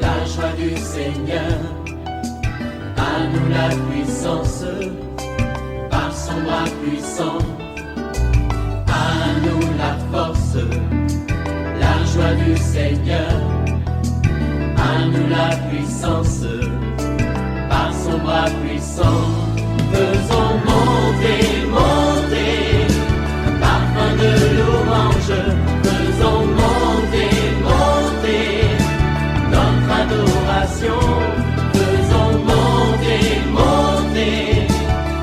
la joie du Seigneur. À nous la puissance, par son bras puissant. À nous la force, la joie du Seigneur. À nous la puissance, par son bras puissant. Faisons monter, monter, un parfum de louange. Faisons monter, monter, notre adoration. Faisons monter, monter,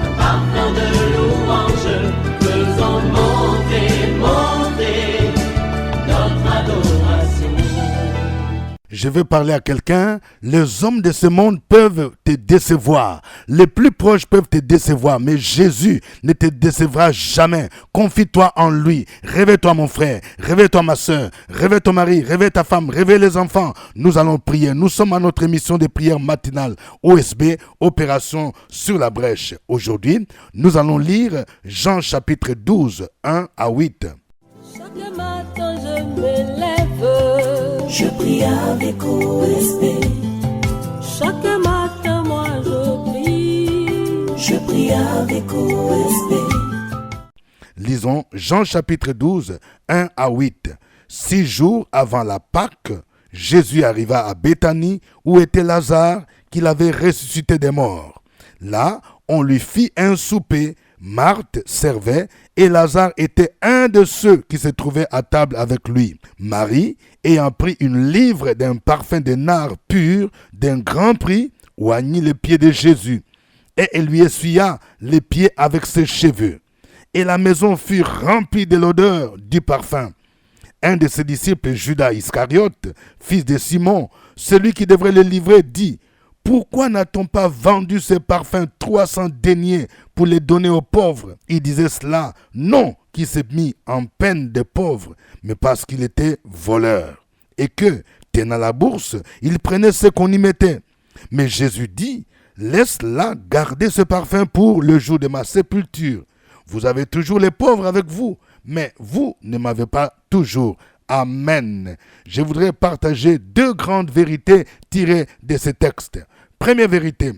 un parfum de louange. Faisons monter, monter, notre adoration. Je veux parler à quelqu'un. Les hommes de ce monde peuvent te décevoir. Les plus proches peuvent te décevoir. Mais Jésus ne te décevra jamais. Confie-toi en lui. Réveille-toi mon frère. Réveille-toi ma soeur. Réveille ton mari. Réveille ta femme. Réveille les enfants. Nous allons prier. Nous sommes à notre émission de prière matinale OSB, Opération sur la brèche. Aujourd'hui, nous allons lire Jean chapitre 12, 1 à 8. Chaque matin je me lève, je prie avec OSB. chaque matin moi je prie, Je prie avec OSB. Lisons Jean chapitre 12, 1 à 8. 6 jours avant la Pâque, Jésus arriva à Béthanie où était Lazare qu'il avait ressuscité des morts. Là, on lui fit un souper. Marthe servait et Lazare était un de ceux qui se trouvaient à table avec lui. Marie, ayant pris une livre d'un parfum de nard pur d'un grand prix, oignit les pieds de Jésus et elle lui essuya les pieds avec ses cheveux. Et la maison fut remplie de l'odeur du parfum. Un de ses disciples, Judas Iscariote, fils de Simon, celui qui devrait le livrer, dit: pourquoi n'a-t-on pas vendu ces parfums 300 deniers pour les donner aux pauvres? Il disait cela, non qu'il s'est mis en peine des pauvres, mais parce qu'il était voleur. Et que, tenant la bourse, il prenait ce qu'on y mettait. Mais Jésus dit: laisse-la garder ce parfum pour le jour de ma sépulture. Vous avez toujours les pauvres avec vous, mais vous ne m'avez pas toujours. Amen. Je voudrais partager 2 grandes vérités tirées de ce texte. Première vérité,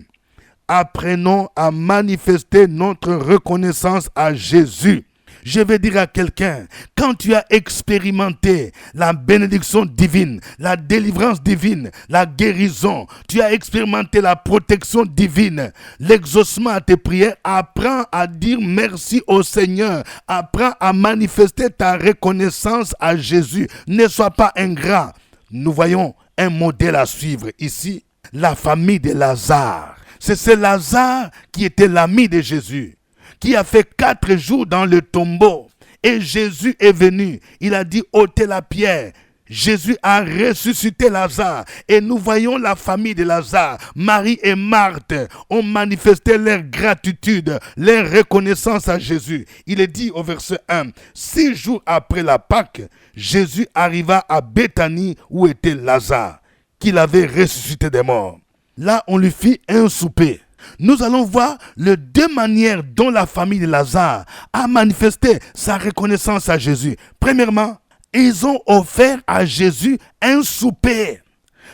apprenons à manifester notre reconnaissance à Jésus. Je vais dire à quelqu'un, quand tu as expérimenté la bénédiction divine, la délivrance divine, la guérison, tu as expérimenté la protection divine, l'exaucement à tes prières, apprends à dire merci au Seigneur, apprends à manifester ta reconnaissance à Jésus. Ne sois pas ingrat. Nous voyons un modèle à suivre ici, la famille de Lazare. C'est ce Lazare qui était l'ami de Jésus, qui a fait 4 jours dans le tombeau. Et Jésus est venu. Il a dit: ôtez la pierre. Jésus a ressuscité Lazare. Et nous voyons la famille de Lazare. Marie et Marthe ont manifesté leur gratitude, leur reconnaissance à Jésus. Il est dit au verset 1, 6 jours après la Pâque, Jésus arriva à Béthanie où était Lazare, qu'il avait ressuscité des morts. Là, on lui fit un souper. Nous allons voir les 2 manières dont la famille de Lazare a manifesté sa reconnaissance à Jésus. Premièrement, ils ont offert à Jésus un souper.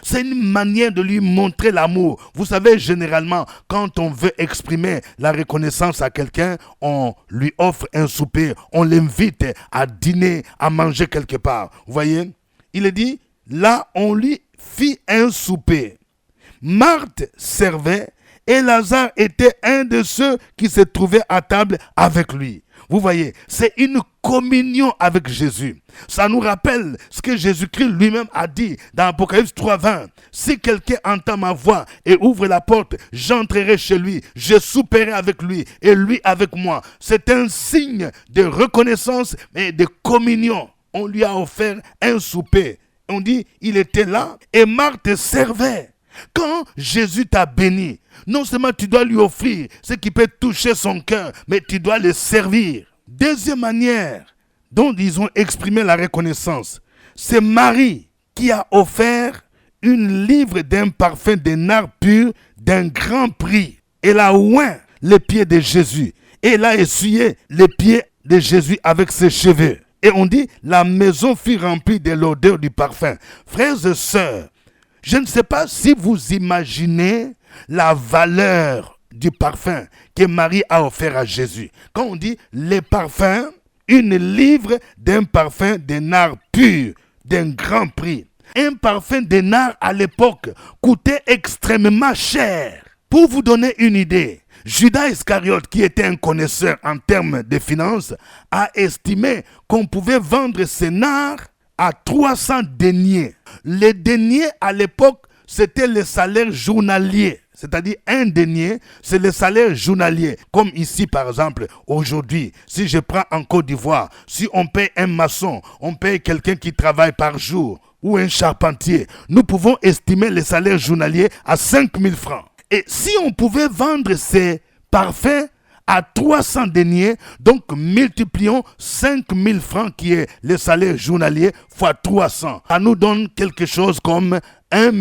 C'est une manière de lui montrer l'amour. Vous savez, généralement, quand on veut exprimer la reconnaissance à quelqu'un, on lui offre un souper, on l'invite à dîner, à manger quelque part. Vous voyez? Il est dit, là, on lui fit un souper. Marthe servait et Lazare était un de ceux qui se trouvaient à table avec lui. Vous voyez, c'est une communion avec Jésus. Ça nous rappelle ce que Jésus-Christ lui-même a dit dans Apocalypse 3:20. Si quelqu'un entend ma voix et ouvre la porte, j'entrerai chez lui, je souperai avec lui et lui avec moi. C'est un signe de reconnaissance et de communion. On lui a offert un souper. On dit, il était là et Marthe servait. Quand Jésus t'a béni, non seulement tu dois lui offrir ce qui peut toucher son cœur, mais tu dois le servir. Deuxième manière dont ils ont exprimé la reconnaissance, c'est Marie qui a offert une livre d'un parfum de nard pur d'un grand prix. Elle a oint les pieds de Jésus et elle a essuyé les pieds de Jésus avec ses cheveux. Et on dit, la maison fut remplie de l'odeur du parfum. Frères et sœurs, je ne sais pas si vous imaginez la valeur du parfum que Marie a offert à Jésus. Quand on dit les parfums, une livre d'un parfum de nard pur, d'un grand prix. Un parfum de nard à l'époque coûtait extrêmement cher. Pour vous donner une idée, Judas Iscariote, qui était un connaisseur en termes de finances, a estimé qu'on pouvait vendre ces nards à 300 deniers. Les deniers à l'époque, c'était le salaire journalier. C'est-à-dire un denier, c'est le salaire journalier. Comme ici, par exemple, aujourd'hui, si je prends en Côte d'Ivoire, si on paye un maçon, on paye quelqu'un qui travaille par jour, ou un charpentier, nous pouvons estimer le salaire journalier à 5 000 francs. Et si on pouvait vendre ces parfums à 300 deniers, donc multiplions 5 000 francs qui est le salaire journalier fois 300. Ça nous donne quelque chose comme 1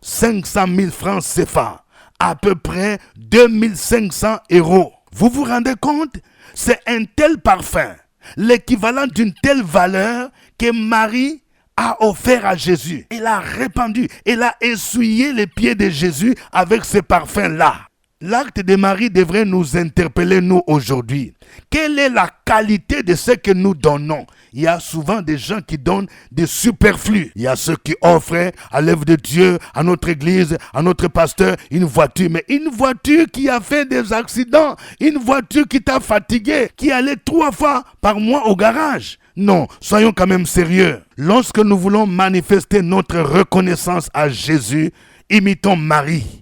500 000 francs CFA. À peu près 2500 €. Vous vous rendez compte? C'est un tel parfum, l'équivalent d'une telle valeur que Marie a offert à Jésus. Elle a répandu, elle a essuyé les pieds de Jésus avec ce parfum-là. L'acte de Marie devrait nous interpeller, nous, aujourd'hui. Quelle est la qualité de ce que nous donnons? Il y a souvent des gens qui donnent des superflus. Il y a ceux qui offrent à l'œuvre de Dieu, à notre église, à notre pasteur, une voiture. Mais une voiture qui a fait des accidents, une voiture qui t'a fatigué, qui allait 3 fois par mois au garage. Non, soyons quand même sérieux. Lorsque nous voulons manifester notre reconnaissance à Jésus, imitons Marie.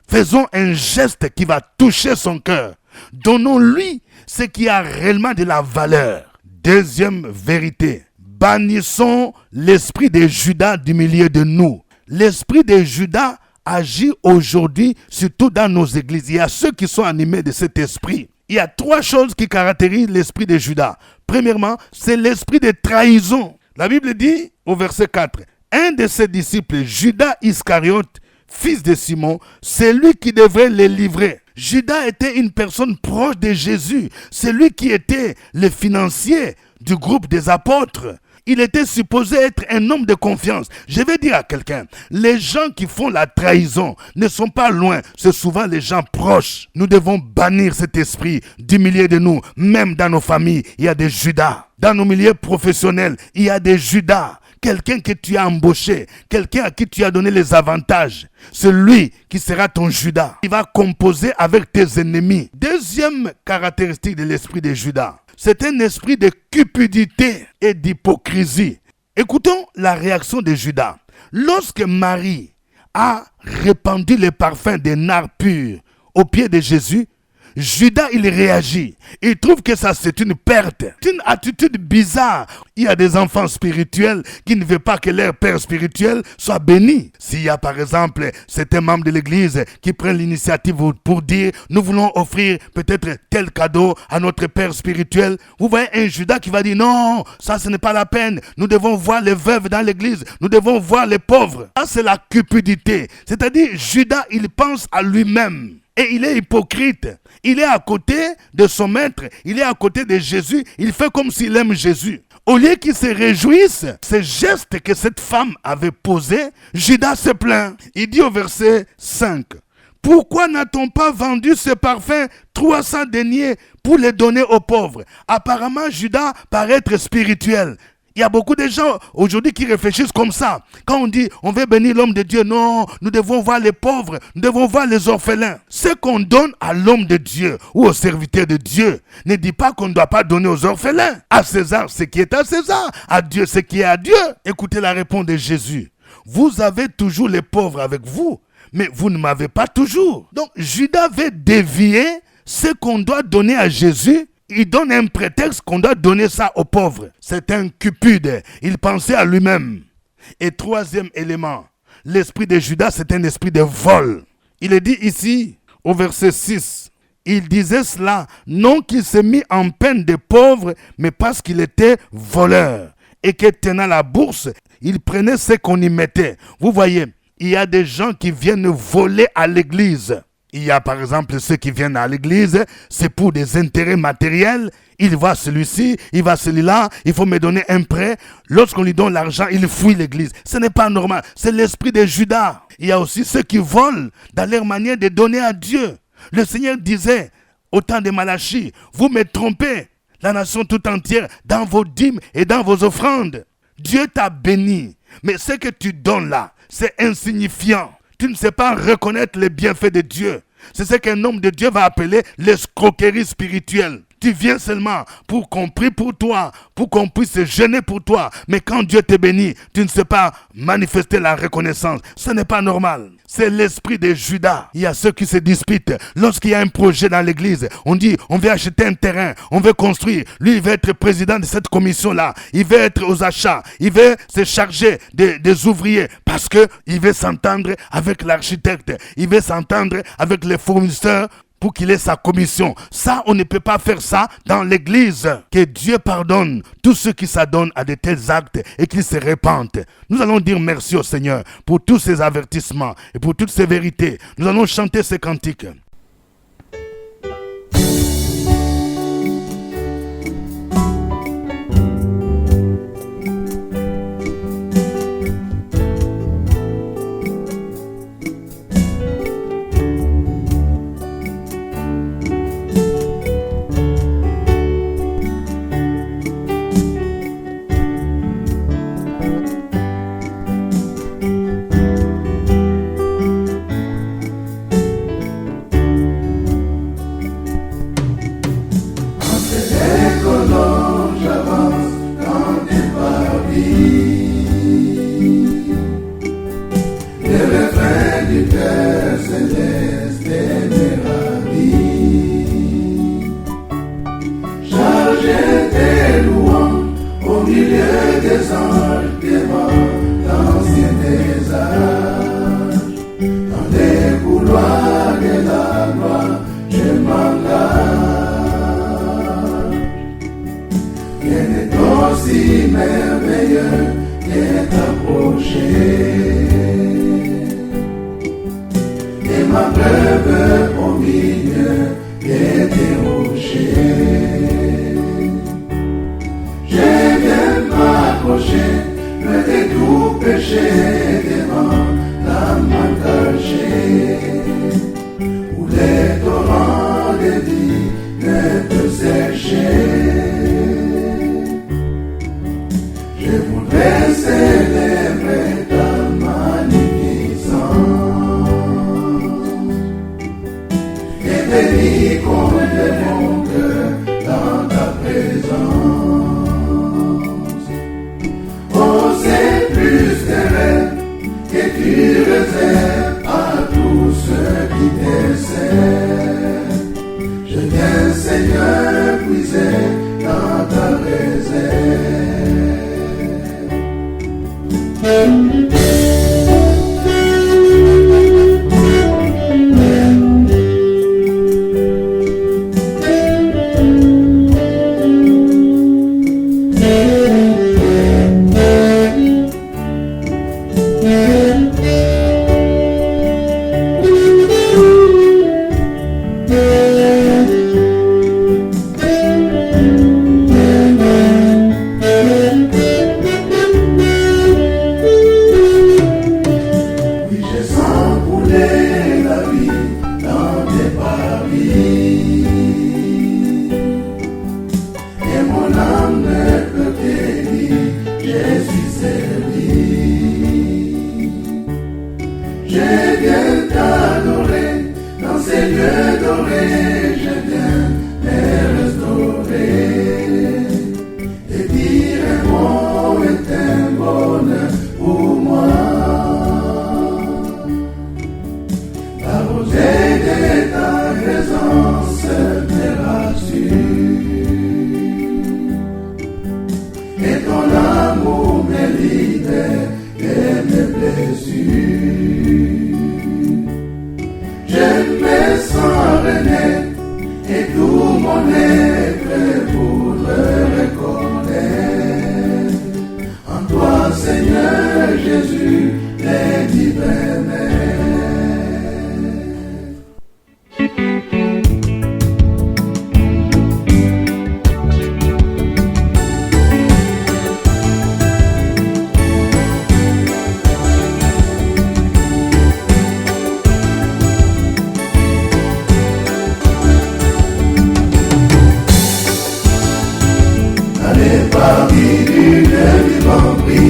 Faisons un geste qui va toucher son cœur. Donnons-lui ce qui a réellement de la valeur. Deuxième vérité. Bannissons l'esprit de Judas du milieu de nous. L'esprit de Judas agit aujourd'hui, surtout dans nos églises. Il y a ceux qui sont animés de cet esprit. Il y a 3 choses qui caractérisent l'esprit de Judas. Premièrement, c'est l'esprit de trahison. La Bible dit au verset 4, un de ses disciples, Judas Iscariote, fils de Simon, c'est lui qui devrait les livrer. Judas était une personne proche de Jésus. C'est lui qui était le financier du groupe des apôtres. Il était supposé être un homme de confiance. Je vais dire à quelqu'un, les gens qui font la trahison ne sont pas loin. C'est souvent les gens proches. Nous devons bannir cet esprit du milieu de nous. Même dans nos familles, il y a des Judas. Dans nos milieux professionnels, il y a des Judas. Quelqu'un que tu as embauché, quelqu'un à qui tu as donné les avantages, c'est lui qui sera ton Judas. Il va composer avec tes ennemis. Deuxième caractéristique de l'esprit de Judas, c'est un esprit de cupidité et d'hypocrisie. Écoutons la réaction de Judas. Lorsque Marie a répandu le parfum des nards purs aux pieds de Jésus, Judas, il réagit. Il trouve que ça, c'est une perte. C'est une attitude bizarre. Il y a des enfants spirituels qui ne veulent pas que leur père spirituel soit béni. S'il y a, par exemple, certains membres de l'église qui prennent l'initiative pour dire, nous voulons offrir peut-être tel cadeau à notre père spirituel. Vous voyez un Judas qui va dire, non, ça, ce n'est pas la peine. Nous devons voir les veuves dans l'église. Nous devons voir les pauvres. Ça, c'est la cupidité. C'est-à-dire, Judas, il pense à lui-même. Et il est hypocrite. Il est à côté de son maître. Il est à côté de Jésus. Il fait comme s'il aime Jésus. Au lieu qu'il se réjouisse, ce geste que cette femme avait posé, Judas se plaint. Il dit au verset 5, « Pourquoi n'a-t-on pas vendu ce parfum 300 deniers pour les donner aux pauvres ?» Apparemment, Judas paraît être spirituel. Il y a beaucoup de gens aujourd'hui qui réfléchissent comme ça. Quand on dit on veut bénir l'homme de Dieu, non, nous devons voir les pauvres, nous devons voir les orphelins. Ce qu'on donne à l'homme de Dieu ou au serviteur de Dieu ne dit pas qu'on ne doit pas donner aux orphelins. À César ce qui est à César, à Dieu ce qui est à Dieu. Écoutez la réponse de Jésus. Vous avez toujours les pauvres avec vous, mais vous ne m'avez pas toujours. Donc Judas veut dévier ce qu'on doit donner à Jésus. Il donne un prétexte qu'on doit donner ça aux pauvres. C'est un cupide. Il pensait à lui-même. Et troisième élément, l'esprit de Judas, c'est un esprit de vol. Il est dit ici, au verset 6, il disait cela, non qu'il s'est mis en peine des pauvres, mais parce qu'il était voleur. Et que tenant la bourse, il prenait ce qu'on y mettait. Vous voyez, il y a des gens qui viennent voler à l'église. Il y a par exemple ceux qui viennent à l'église, c'est pour des intérêts matériels. Il voit celui-ci, il va celui-là, il faut me donner un prêt. Lorsqu'on lui donne l'argent, il fuit l'église. Ce n'est pas normal, c'est l'esprit de Judas. Il y a aussi ceux qui volent dans leur manière de donner à Dieu. Le Seigneur disait au temps de Malachie, vous me trompez, la nation tout entière, dans vos dîmes et dans vos offrandes. Dieu t'a béni, mais ce que tu donnes là, c'est insignifiant. Tu ne sais pas reconnaître les bienfaits de Dieu. C'est ce qu'un homme de Dieu va appeler l'escroquerie spirituelle. Tu viens seulement pour qu'on prie pour toi, pour qu'on puisse jeûner pour toi. Mais quand Dieu te bénit, tu ne sais pas manifester la reconnaissance. Ce n'est pas normal. C'est l'esprit de Judas. Il y a ceux qui se disputent. Lorsqu'il y a un projet dans l'église, on dit, on veut acheter un terrain, on veut construire. Lui, il veut être président de cette commission-là. Il veut être aux achats. Il veut se charger des ouvriers parce qu'il veut s'entendre avec l'architecte. Il veut s'entendre avec les fournisseurs pour qu'il ait sa commission. Ça, on ne peut pas faire ça dans l'église. Que Dieu pardonne tous ceux qui s'adonnent à de tels actes et qui se répandent. Nous allons dire merci au Seigneur pour tous ces avertissements et pour toutes ces vérités. Nous allons chanter ces cantiques.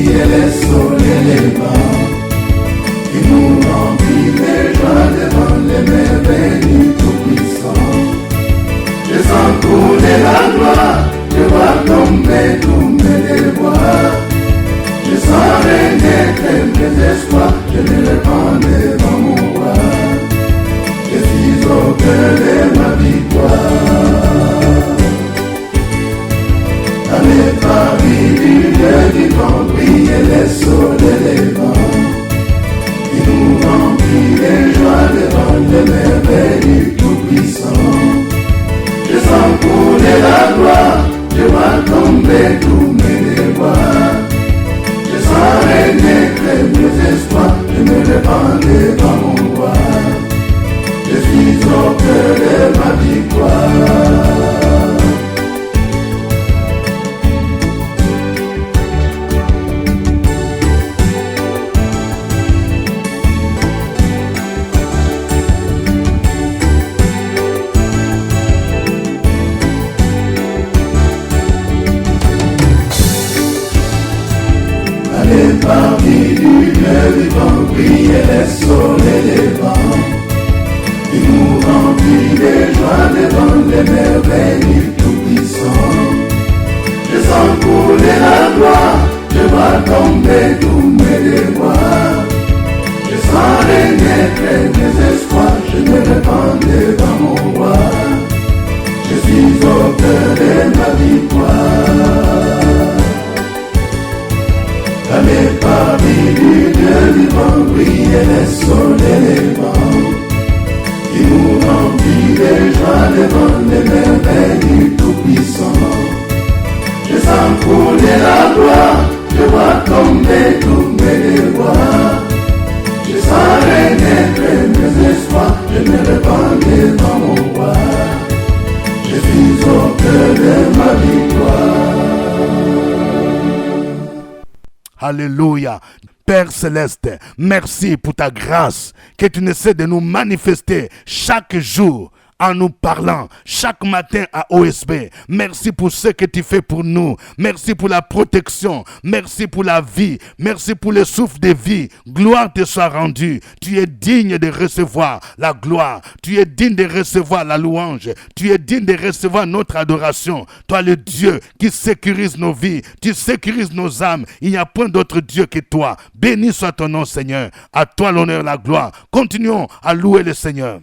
briller les soleils, les vents, qui nous remplit les joies devant les merveilles du Tout-Puissant. Je sens couler la gloire, je vois tomber tous mes déboires. Je sens renaître mes espoirs, je me répands devant mon roi. Je suis au cœur de ma victoire. Dans les paris du Dieu vivant, briller les soleils, les vents, qui nous remplit les joies devant les merveilles du Tout-Puissant. Je sens couler la gloire, je vois tomber tous mes déboires. Je sens renaître mes espoirs, je me répands devant mon roi. Je suis au cœur de ma victoire. Parmi du Dieu vivant, briller les soleils, les vents, qui nous remplit les joies devant les merveilles du Tout-Puissant. Je sens couler la gloire, je vois tomber tous mes déboires. Je sens renaître mes espoirs, je me répands devant mon roi. Je suis au cœur de ma victoire. Dans les paris du Dieu vivant, briller les soleils, les vents, qui nous remplit les joies devant les merveilles du Tout-Puissant. Je sens couler la gloire, je vois tomber tous mes déboires. Je sens renaître mes espoirs, je me répands devant mon roi. Je suis au cœur de ma victoire. Alléluia. Père Céleste, merci pour ta grâce que tu ne cesses de nous manifester chaque jour en nous parlant chaque matin à OSB. Merci pour ce que tu fais pour nous. Merci pour la protection. Merci pour la vie. Merci pour le souffle de vie. Gloire te soit rendue. Tu es digne de recevoir la gloire. Tu es digne de recevoir la louange. Tu es digne de recevoir notre adoration. Toi le Dieu qui sécurise nos vies. Tu sécurises nos âmes. Il n'y a point d'autre Dieu que toi. Béni soit ton nom, Seigneur. À toi l'honneur, la gloire. Continuons à louer le Seigneur.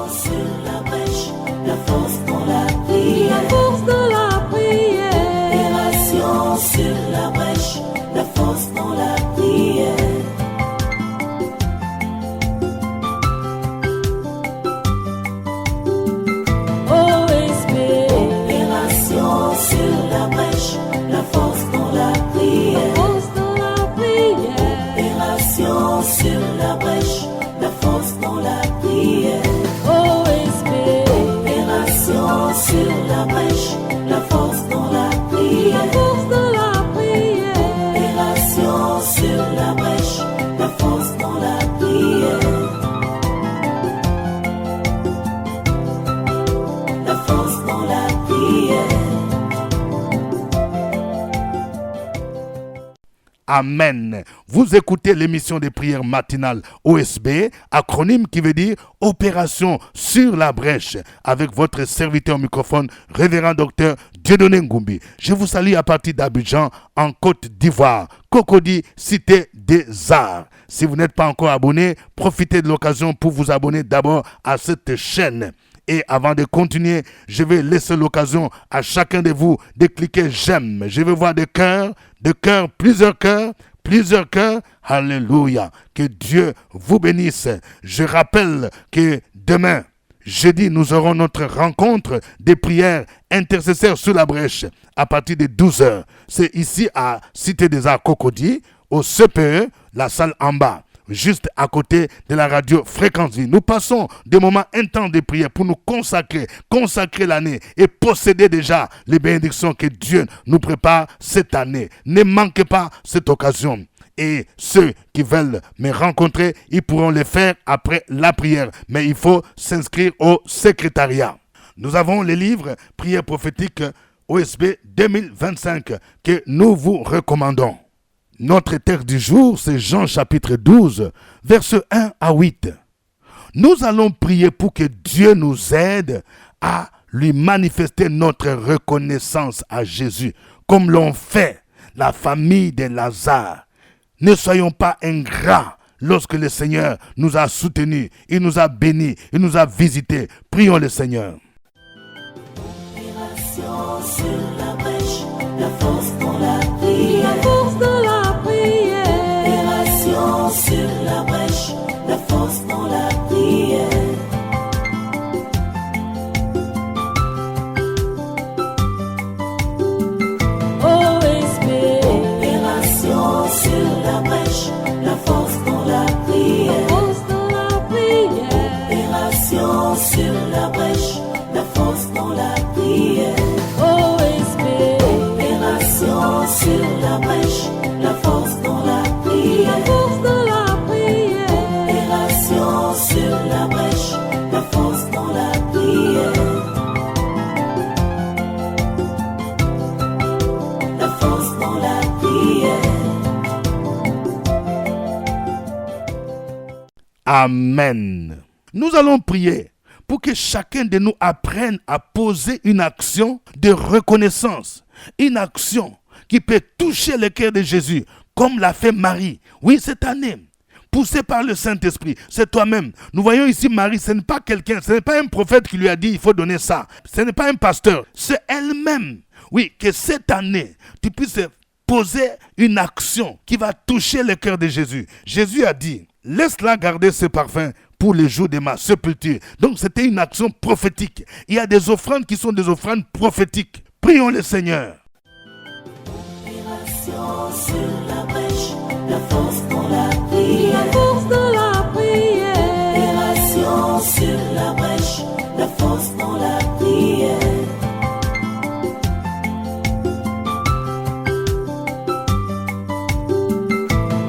Sur la brèche, la force dans la prière. La force dans la prière. Opération sur la brèche, la force dans la prière. OSB. Opération sur la brèche, la force dans la prière. Force dans la prière. Opération sur la brèche, la force dans la prière. OSB. Opération sur la brèche, la force dans la prière. La force dans la prière. Opération sur la brèche, la force dans la prière. La force dans la prière. Amen. Vous écoutez l'émission de prière matinale OSB, acronyme qui veut dire Opération sur la brèche, avec votre serviteur microphone, révérend docteur Dieudonné Ngumbi. Je vous salue à partir d'Abidjan, en Côte d'Ivoire, Cocody, cité des arts. Si vous n'êtes pas encore abonné, profitez de l'occasion pour vous abonner d'abord à cette chaîne. Et avant de continuer, je vais laisser l'occasion à chacun de vous de cliquer j'aime. Je vais voir des cœurs, plusieurs cœurs. Alléluia. Que Dieu vous bénisse. Je rappelle que demain, jeudi, nous aurons notre rencontre des prières intercesseurs sur la brèche à partir de 12h. C'est ici à Cité des Arts Cocody, au CPE, la salle en bas, juste à côté de la radio Fréquence Vie. Nous passons des moments intenses de prière pour nous consacrer l'année et posséder déjà les bénédictions que Dieu nous prépare cette année. Ne manquez pas cette occasion. Et ceux qui veulent me rencontrer, ils pourront le faire après la prière. Mais il faut s'inscrire au secrétariat. Nous avons les livres prières prophétiques OSB 2025 que nous vous recommandons. Notre texte du jour, c'est Jean chapitre 12, versets 1 à 8. Nous allons prier pour que Dieu nous aide à lui manifester notre reconnaissance à Jésus, comme l'ont fait la famille de Lazare. Ne soyons pas ingrats lorsque le Seigneur nous a soutenus, il nous a bénis, il nous a visités. Prions le Seigneur. Opération sur la brèche, la force dans la prière. La force de la prière. Opération sur la brèche, la force dans la prière. OSB. Opération sur la brèche, la force dans la prière. Force de la prière. Opération sur la brèche, la force dans la prière. OSB. Opération sur la brèche, la force dans la prière. La force de la prière. Opération sur la brèche, la force dans la prière. La force dans la prière. Amen. Nous allons prier pour que chacun de nous apprenne à poser une action de reconnaissance, une action qui peut toucher le cœur de Jésus, comme l'a fait Marie. Oui, cette année, poussée par le Saint-Esprit, c'est toi-même. Nous voyons ici Marie, ce n'est pas quelqu'un, ce n'est pas un prophète qui lui a dit il faut donner ça. Ce n'est pas un pasteur, c'est elle-même. Oui, que cette année, tu puisses poser une action qui va toucher le cœur de Jésus. Jésus a dit, laisse-la garder ce parfum pour le jour de ma sépulture. Donc c'était une action prophétique. Il y a des offrandes qui sont des offrandes prophétiques. Prions le Seigneur. Opération sur la brèche, la force dans la prière. La force de la prière. Opération sur la brèche, la force dans la prière.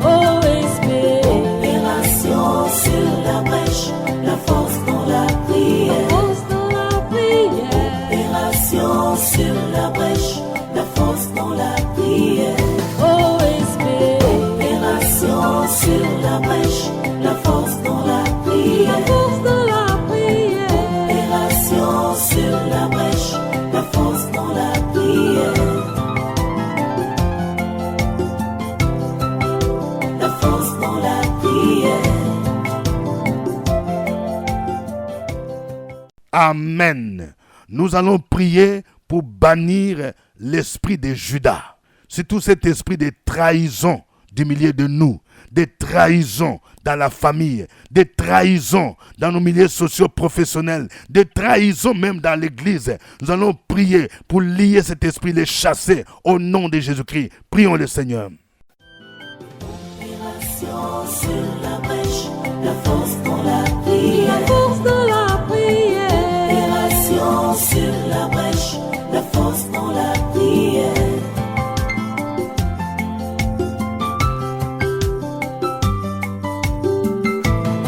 OSB. Opération sur la brèche, la force dans la prière. Force de la prière. Opération sur la brèche, la force dans la prière. OSB. Opération sur la brèche, la force dans la prière. La force de la prière. Opération sur la brèche, la force dans la prière. La force dans la prière. Amen. Nous allons prier pour bannir l'esprit de Judas. Surtout cet esprit de trahison du milieu de nous, de trahison dans la famille, de trahison dans nos milieux socio-professionnels, de trahison même dans l'église. Nous allons prier pour lier cet esprit, le chasser au nom de Jésus-Christ. Prions le Seigneur. Opération sur la brèche, la force dans la prière. La force de la prière. Opération sur la brèche, la force dans la prière.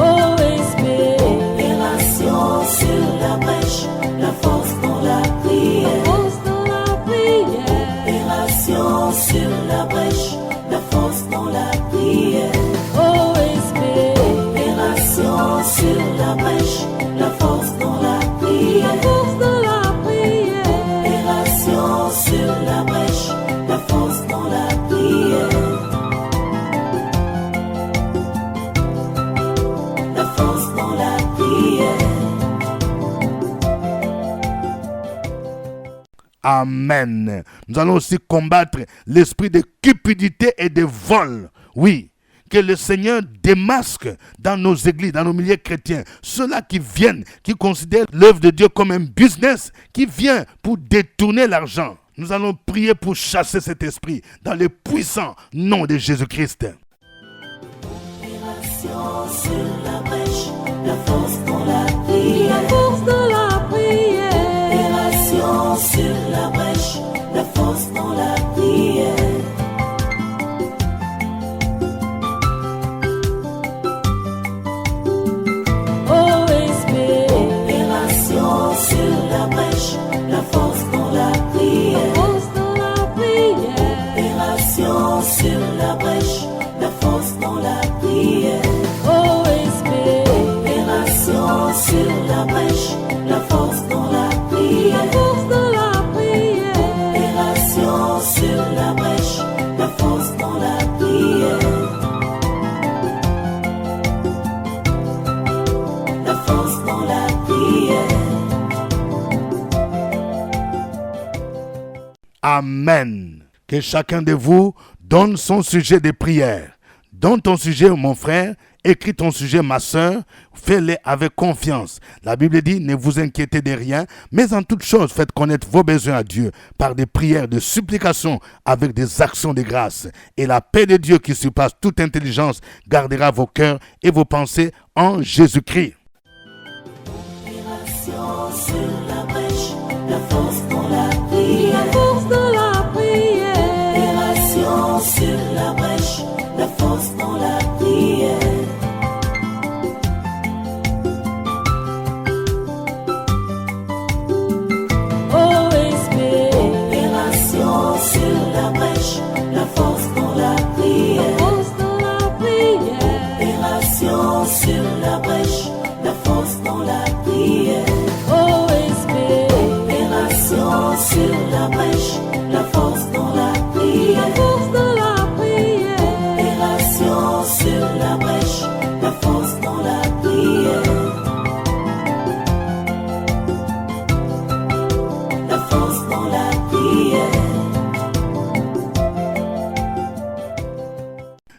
OSB. Opération sur la brèche, la force dans la prière. La force de la prière. Opération sur la brèche, la force dans la prière. Opération sur la brèche, la force dans la prière. Opération sur la brèche, la force dans la prière. Opération sur la brèche, la force dans la prière. OSB. Amen. Nous allons aussi combattre l'esprit de cupidité et de vol. Oui, que le Seigneur démasque dans nos églises, dans nos milieux chrétiens, ceux-là qui viennent, qui considèrent l'œuvre de Dieu comme un business, qui vient pour détourner l'argent. Nous allons prier pour chasser cet esprit dans le puissant nom de Jésus-Christ. Opération sur la brèche, la force dans la prière. La force de la prière. Opération sur la brèche, la force dans la prière. OSB. Opération sur la brèche, la force dans la prière. Amen. Que chacun de vous donne son sujet de prière. Donne ton sujet, mon frère. Écris ton sujet, ma sœur, fais-le avec confiance. La Bible dit, ne vous inquiétez de rien, mais en toute chose, faites connaître vos besoins à Dieu par des prières de supplication avec des actions de grâce. Et la paix de Dieu qui surpasse toute intelligence gardera vos cœurs et vos pensées en Jésus-Christ. Opération sur la brèche, la force dans la prière. La force de la prière. Opération sur la brèche, la force dans la prière. OSB. Opération sur la brèche, la force dans la prière. Force de la prière. Opération sur la brèche, la force dans la prière. OSB. Opération sur la brèche, la force dans la prière. La force de la prière. Opération sur la brèche, la force dans la prière. La force dans la prière.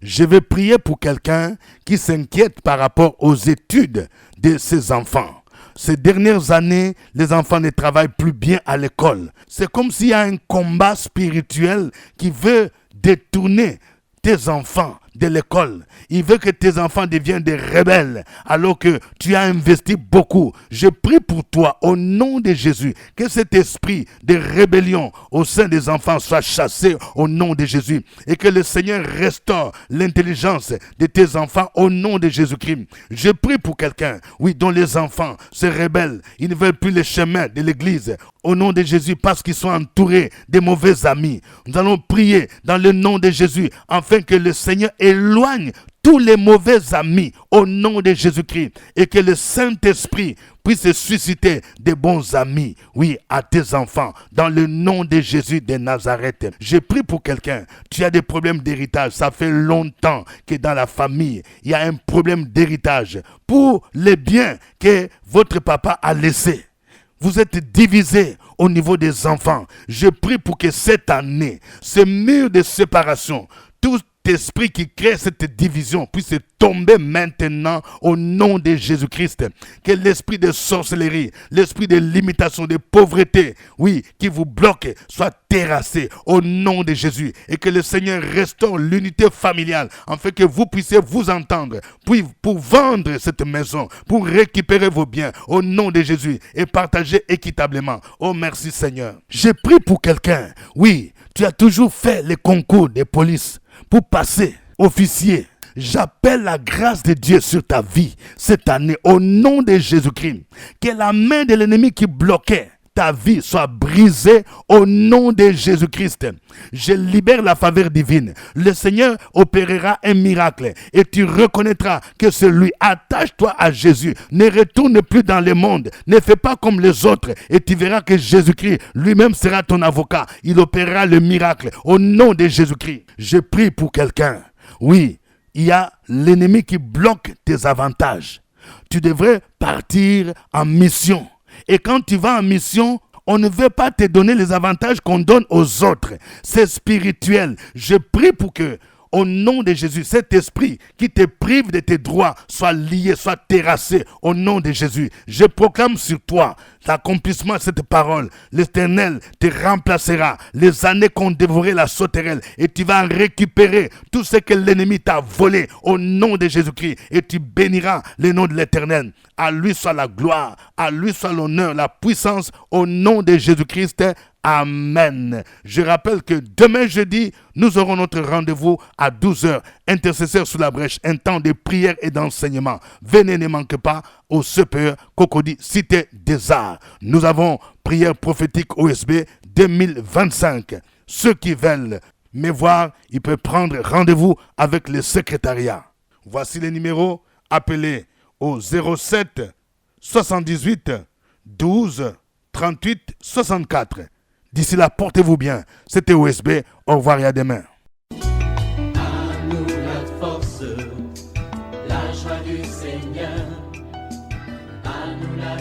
Je vais prier pour quelqu'un qui s'inquiète par rapport aux études de ses enfants. Ces dernières années, les enfants ne travaillent plus bien à l'école. C'est comme s'il y a un combat spirituel qui veut détourner tes enfants de l'école. Il veut que tes enfants deviennent des rebelles alors que tu as investi beaucoup. Je prie pour toi au nom de Jésus que cet esprit de rébellion au sein des enfants soit chassé au nom de Jésus et que le Seigneur restaure l'intelligence de tes enfants au nom de Jésus-Christ. Je prie pour quelqu'un, oui, dont les enfants se rebellent. Ils ne veulent plus le chemin de l'église au nom de Jésus parce qu'ils sont entourés de mauvais amis. Nous allons prier dans le nom de Jésus afin que le Seigneur éloigne tous les mauvais amis au nom de Jésus-Christ et que le Saint-Esprit puisse susciter des bons amis, oui, à tes enfants, dans le nom de Jésus de Nazareth. Je prie pour quelqu'un, tu as des problèmes d'héritage, ça fait longtemps que dans la famille, il y a un problème d'héritage pour les biens que votre papa a laissés. Vous êtes divisés au niveau des enfants. Je prie pour que cette année, ce mur de séparation, tout esprit qui crée cette division puisse tomber maintenant au nom de Jésus-Christ. Que l'esprit de sorcellerie, l'esprit de limitation, de pauvreté, oui, qui vous bloque, soit terrassé au nom de Jésus. Et que le Seigneur restaure l'unité familiale, afin que vous puissiez vous entendre, puis pour vendre cette maison, pour récupérer vos biens au nom de Jésus et partager équitablement. Oh merci Seigneur. J'ai prié pour quelqu'un, oui, tu as toujours fait les concours de police pour passer officier. J'appelle la grâce de Dieu sur ta vie cette année au nom de Jésus-Christ. Que la main de l'ennemi qui bloquait ta vie soit brisée au nom de Jésus-Christ. Je libère la faveur divine. Le Seigneur opérera un miracle et tu reconnaîtras que c'est lui. Attache-toi à Jésus. Ne retourne plus dans le monde. Ne fais pas comme les autres et tu verras que Jésus-Christ lui-même sera ton avocat. Il opérera le miracle au nom de Jésus-Christ. Je prie pour quelqu'un. Oui, il y a l'ennemi qui bloque tes avantages. Tu devrais partir en mission. Et quand tu vas en mission, on ne veut pas te donner les avantages qu'on donne aux autres. C'est spirituel. Je prie pour que, au nom de Jésus, cet esprit qui te prive de tes droits soit lié, soit terrassé au nom de Jésus. Je proclame sur toi l'accomplissement de cette parole. L'Éternel te remplacera. Les années qu'ont dévoré la sauterelle et tu vas récupérer tout ce que l'ennemi t'a volé au nom de Jésus-Christ et tu béniras le nom de l'Éternel. À lui soit la gloire, à lui soit l'honneur, la puissance au nom de Jésus-Christ. Amen. Je rappelle que demain jeudi, nous aurons notre rendez-vous à 12h. Intercesseur sous la brèche, un temps de prière et d'enseignement. Venez, ne manquez pas au CPE Cocody, Cité des Arts. Nous avons prière prophétique OSB 2025. Ceux qui veulent me voir, ils peuvent prendre rendez-vous avec le secrétariat. Voici les numéros. Appelez au 07 78 12 38 64. D'ici là, portez-vous bien. C'était OSB. Au revoir et à demain. À nous la force, la joie du Seigneur. À nous la